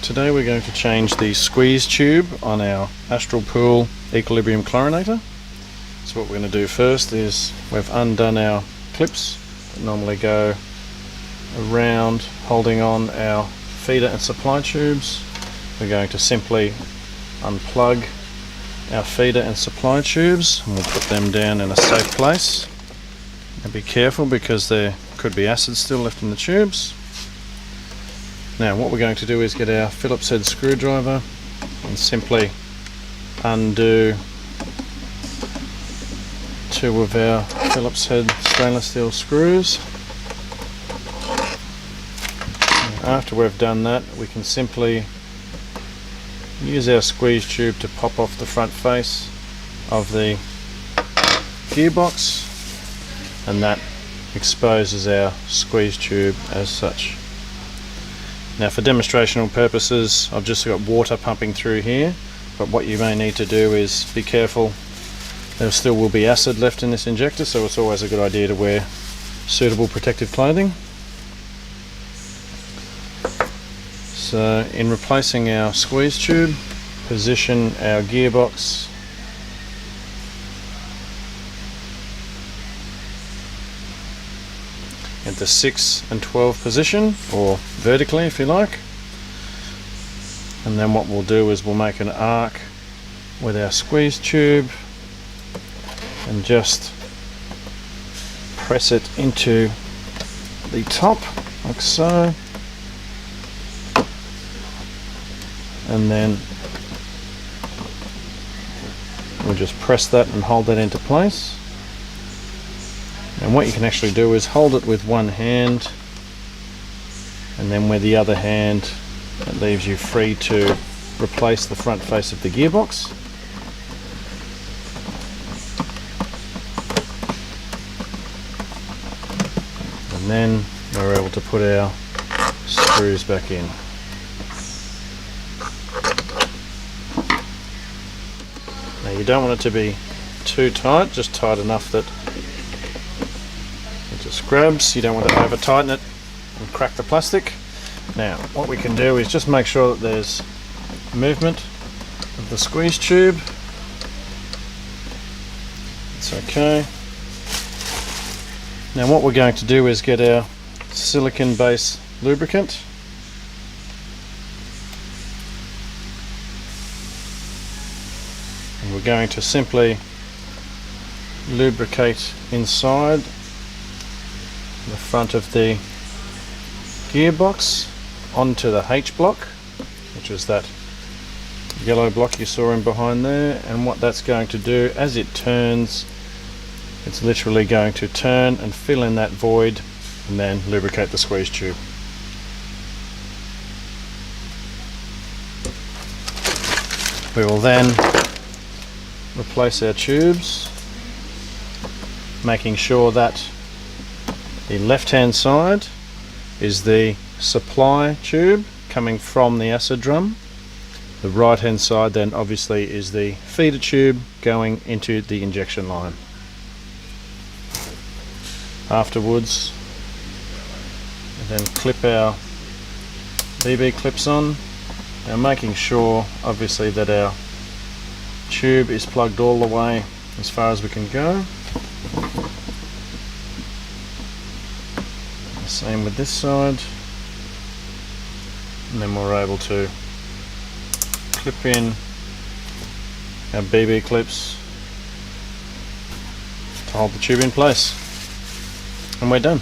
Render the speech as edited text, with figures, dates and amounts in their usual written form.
Today we're going to change the squeeze tube on our Astral Pool eQuilibrium Chlorinator. So what we're going to do first is we've undone our clips that normally go around holding on our feeder and supply tubes. We're going to simply unplug our feeder and supply tubes and we'll put them down in a safe place. And be careful because there could be acid still left in the tubes. Now what we're going to do is get our Phillips head screwdriver and simply undo two of our Phillips head stainless steel screws. And after we've done that, we can simply use our squeeze tube to pop off the front face of the gearbox, and that exposes our squeeze tube as such. Now for demonstrational purposes I've just got water pumping through here, but what you may need to do is be careful. There still will be acid left in this injector, so it's always a good idea to wear suitable protective clothing. So in replacing our squeeze tube, position our gearbox at the 6 and 12 position, or vertically if you like. And then what we'll do is we'll make an arc with our squeeze tube and just press it into the top like so, and then we'll just press that and hold that into place. And what you can actually do is hold it with one hand, and then with the other hand it leaves you free to replace the front face of the gearbox. And then we're able to put our screws back in. Now you don't want it to be too tight, just tight enough that it just grabs. You don't want to over tighten it and crack the plastic. Now what we can do is just make sure that there's movement of the squeeze tube. It's okay. Now what we're going to do is get our silicone base lubricant. And we're going to simply lubricate inside the front of the gearbox onto the H block, which is that yellow block you saw in behind there. And what that's going to do, as it turns, it's literally going to turn and fill in that void and then lubricate the squeeze tube. We will then replace our tubes, making sure that the left hand side is the supply tube coming from the acid drum. The right hand side then obviously is the feeder tube going into the injection line. Afterwards we then clip our BB clips on, now making sure obviously that our tube is plugged all the way as far as we can go. Same with this side, and then we're able to clip in our BB clips to hold the tube in place, and we're done.